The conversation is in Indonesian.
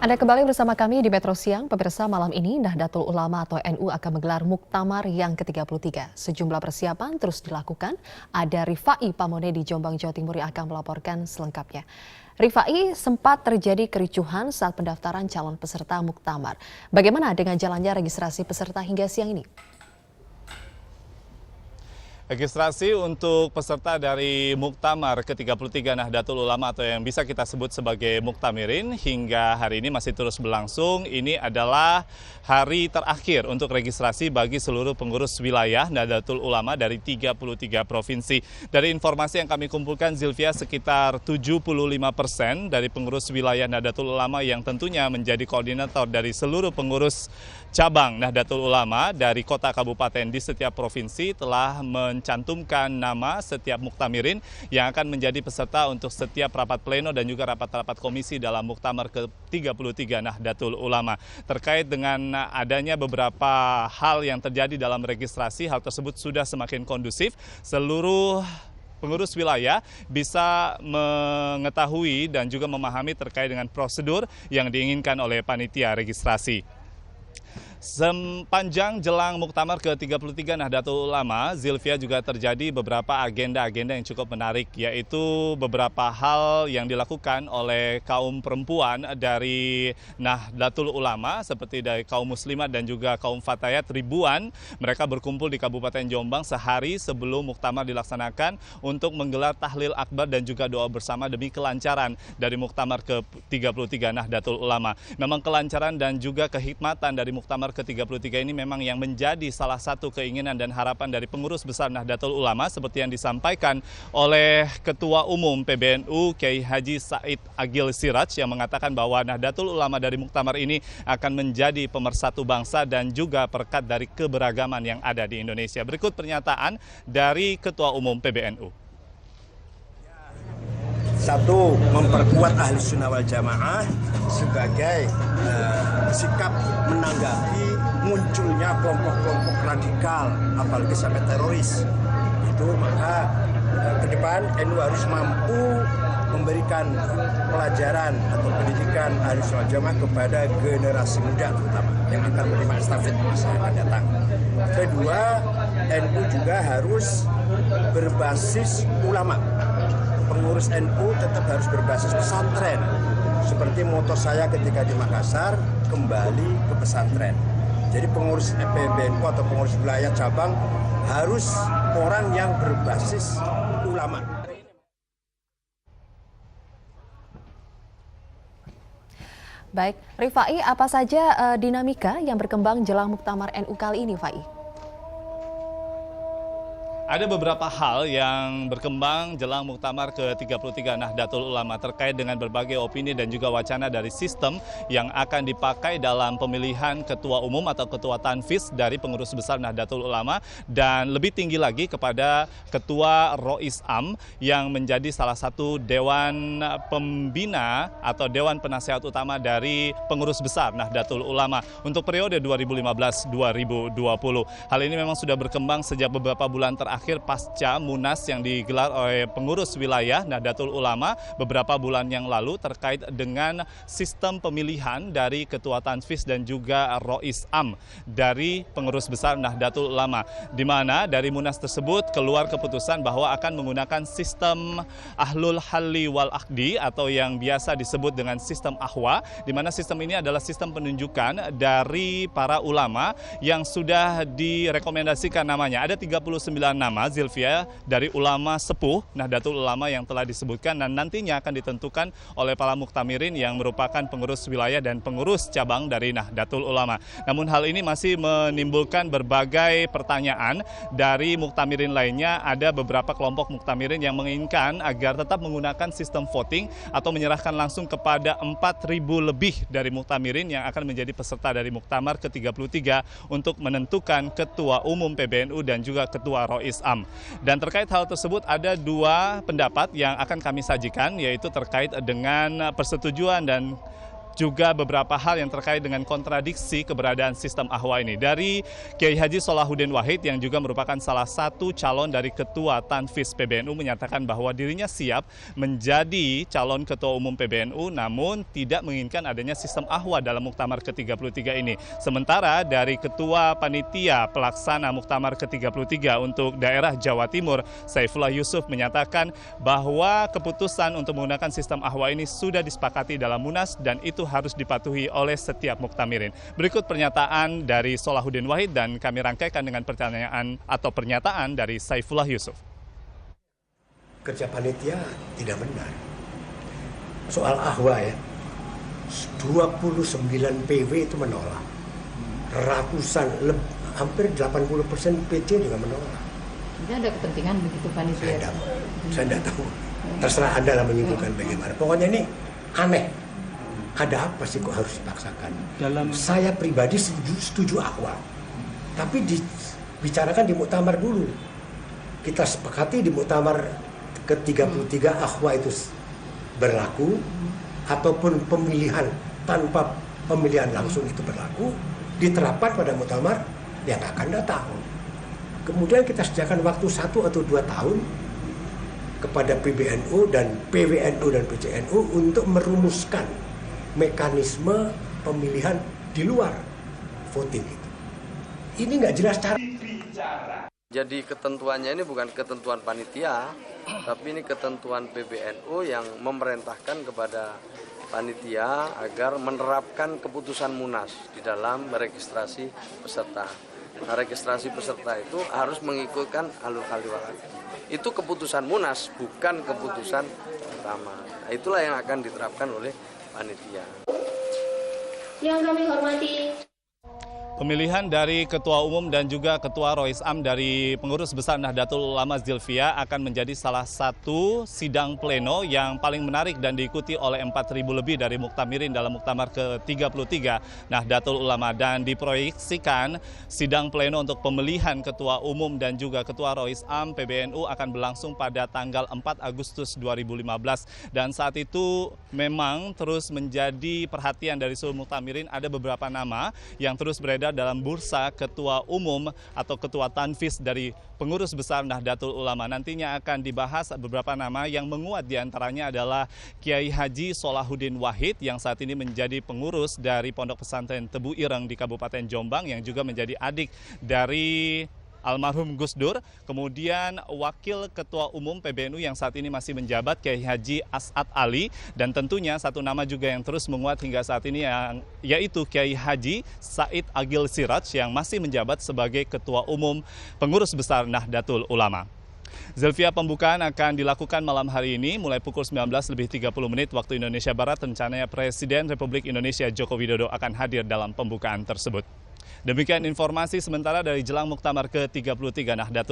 Anda kembali bersama kami di Metro Siang. Pemirsa, malam ini Nahdlatul Ulama atau NU akan menggelar Muktamar yang ke-33. Sejumlah persiapan terus dilakukan. Ada Rifai Pamone di Jombang, Jawa Timur yang akan melaporkan selengkapnya. Rifai, sempat terjadi kericuhan saat pendaftaran calon peserta Muktamar. Bagaimana dengan jalannya registrasi peserta hingga siang ini? Registrasi untuk peserta dari Muktamar ke-33 Nahdlatul Ulama atau yang bisa kita sebut sebagai Muktamirin hingga hari ini masih terus berlangsung. Ini adalah hari terakhir untuk registrasi bagi seluruh pengurus wilayah Nahdlatul Ulama dari 33 provinsi. Dari informasi yang kami kumpulkan, Zilvia, sekitar 75% dari pengurus wilayah Nahdlatul Ulama yang tentunya menjadi koordinator dari seluruh pengurus cabang Nahdlatul Ulama dari kota kabupaten di setiap provinsi telah mencantumkan nama setiap muktamirin yang akan menjadi peserta untuk setiap rapat pleno dan juga rapat-rapat komisi dalam Muktamar ke-33 Nahdlatul Ulama. Terkait dengan adanya beberapa hal yang terjadi dalam registrasi, hal tersebut sudah semakin kondusif. Seluruh pengurus wilayah bisa mengetahui dan juga memahami terkait dengan prosedur yang diinginkan oleh panitia registrasi. Sepanjang jelang Muktamar ke-33 Nahdlatul Ulama, Zilvia, juga terjadi beberapa agenda-agenda yang cukup menarik, yaitu beberapa hal yang dilakukan oleh kaum perempuan dari Nahdlatul Ulama, seperti dari kaum muslimat dan juga kaum fatayat ribuan. Mereka berkumpul di Kabupaten Jombang sehari sebelum Muktamar dilaksanakan untuk menggelar tahlil akbar dan juga doa bersama demi kelancaran dari Muktamar ke-33 Nahdlatul Ulama. Memang kelancaran dan juga kehikmatan dari Muktamar ke-33 ini memang yang menjadi salah satu keinginan dan harapan dari pengurus besar Nahdlatul Ulama seperti yang disampaikan oleh Ketua Umum PBNU Kiai Haji Said Agil Siraj yang mengatakan bahwa Nahdlatul Ulama dari Muktamar ini akan menjadi pemersatu bangsa dan juga perekat dari keberagaman yang ada di Indonesia. Berikut pernyataan dari Ketua Umum PBNU. Satu, memperkuat ahli sunnah wal jamaah sebagai sikap menanggapi munculnya kelompok-kelompok radikal, apalagi sampai teroris. Itu maka ke depan NU harus mampu memberikan pelajaran atau pendidikan ahli sunnah wal jamaah kepada generasi muda terutama yang akan menerima estafet masa yang akan datang. Kedua, NU juga harus berbasis ulama. Pengurus NU tetap harus berbasis pesantren. Seperti moto saya ketika di Makassar, kembali ke pesantren. Jadi pengurus PBNU atau pengurus wilayah cabang harus orang yang berbasis ulama. Baik, Rifai, apa saja dinamika yang berkembang jelang Muktamar NU kali ini, Fai? Ada beberapa hal yang berkembang jelang Muktamar ke-33 Nahdlatul Ulama terkait dengan berbagai opini dan juga wacana dari sistem yang akan dipakai dalam pemilihan ketua umum atau ketua tanfis dari pengurus besar Nahdlatul Ulama dan lebih tinggi lagi kepada ketua Rois Am yang menjadi salah satu dewan pembina atau dewan penasehat utama dari pengurus besar Nahdlatul Ulama untuk periode 2015-2020. Hal ini memang sudah berkembang sejak beberapa bulan terakhir pasca Munas yang digelar oleh pengurus wilayah Nahdlatul Ulama beberapa bulan yang lalu terkait dengan sistem pemilihan dari ketua tanfis dan juga Rois Am dari pengurus besar Nahdlatul Ulama, di mana dari Munas tersebut keluar keputusan bahwa akan menggunakan sistem Ahlul Halli wal Aqdi atau yang biasa disebut dengan sistem Ahwa, di mana sistem ini adalah sistem penunjukan dari para ulama yang sudah direkomendasikan namanya. Ada 39 nama Zilvia dari ulama sepuh Nahdlatul Ulama yang telah disebutkan dan nantinya akan ditentukan oleh para muktamirin yang merupakan pengurus wilayah dan pengurus cabang dari Nahdlatul Ulama. Namun hal ini masih menimbulkan berbagai pertanyaan dari muktamirin lainnya. Ada beberapa kelompok muktamirin yang menginginkan agar tetap menggunakan sistem voting atau menyerahkan langsung kepada 4.000 lebih dari muktamirin yang akan menjadi peserta dari Muktamar ke-33 untuk menentukan ketua umum PBNU dan juga ketua Rois Am. Dan terkait hal tersebut ada dua pendapat yang akan kami sajikan, yaitu terkait dengan persetujuan dan juga beberapa hal yang terkait dengan kontradiksi keberadaan sistem Ahwa ini. Dari Kiai Haji Solahuddin Wahid yang juga merupakan salah satu calon dari Ketua Tanfis PBNU menyatakan bahwa dirinya siap menjadi calon Ketua Umum PBNU namun tidak menginginkan adanya sistem Ahwa dalam Muktamar ke-33 ini. Sementara dari Ketua Panitia Pelaksana Muktamar ke-33 untuk daerah Jawa Timur, Saifullah Yusuf menyatakan bahwa keputusan untuk menggunakan sistem Ahwa ini sudah disepakati dalam Munas dan itu harus dipatuhi oleh setiap muktamirin. Berikut pernyataan dari Solahuddin Wahid dan kami rangkaikan dengan pertanyaan atau pernyataan dari Saifullah Yusuf. Kerja panitia tidak benar. Soal Ahwa ya, 29 PW itu menolak. Ratusan, hampir 80% PC juga menolak. Ini ada kepentingan begitu panitia? Saya tidak tahu. Terserah Anda lah menyimpulkan bagaimana. Pokoknya ini aneh. Ada apa sih kok harus dipaksakan? Saya pribadi setuju Ahwa. Tapi dibicarakan di muktamar dulu. Kita sepakati di muktamar ke-33 Ahwa itu berlaku, ataupun pemilihan tanpa pemilihan langsung itu berlaku, diterapkan pada muktamar yang akan datang. Kemudian kita sediakan waktu 1 atau 2 tahun kepada PBNU dan PWNU dan PCNU untuk merumuskan mekanisme pemilihan di luar voting itu. Ini nggak jelas cara. Jadi ketentuannya ini bukan ketentuan panitia, tapi ini ketentuan PBNU yang memerintahkan kepada panitia agar menerapkan keputusan Munas di dalam meregistrasi peserta. Nah, registrasi peserta itu harus mengikutkan alur kaliwala. Itu keputusan Munas, bukan keputusan pertama. Nah, itulah yang akan diterapkan oleh panitia. Yang kami hormati. Pemilihan dari Ketua Umum dan juga Ketua Roisam dari Pengurus Besar Nahdlatul Ulama Zilfia akan menjadi salah satu sidang pleno yang paling menarik dan diikuti oleh 4.000 lebih dari muktamirin dalam Muktamar ke-33 Nahdlatul Ulama, dan diproyeksikan sidang pleno untuk pemilihan Ketua Umum dan juga Ketua Roisam PBNU akan berlangsung pada tanggal 4 Agustus 2015. Dan saat itu memang terus menjadi perhatian dari seluruh muktamirin, ada beberapa nama yang terus beredar dalam bursa Ketua Umum atau Ketua Tanfis dari Pengurus Besar Nahdlatul Ulama. Nantinya akan dibahas beberapa nama yang menguat, diantaranya adalah Kiai Haji Solahuddin Wahid yang saat ini menjadi pengurus dari Pondok Pesantren Tebu Ireng di Kabupaten Jombang yang juga menjadi adik dari almarhum Gus Dur. Kemudian Wakil Ketua Umum PBNU yang saat ini masih menjabat Kiai Haji As'ad Ali, dan tentunya satu nama juga yang terus menguat hingga saat ini yaitu Kiai Haji Said Agil Siraj yang masih menjabat sebagai Ketua Umum Pengurus Besar Nahdlatul Ulama. Zilfia, pembukaan akan dilakukan malam hari ini mulai pukul 19:30 waktu Indonesia Barat. Rencananya Presiden Republik Indonesia Joko Widodo akan hadir dalam pembukaan tersebut. Demikian informasi sementara dari jelang Muktamar ke-33 Nahdlatul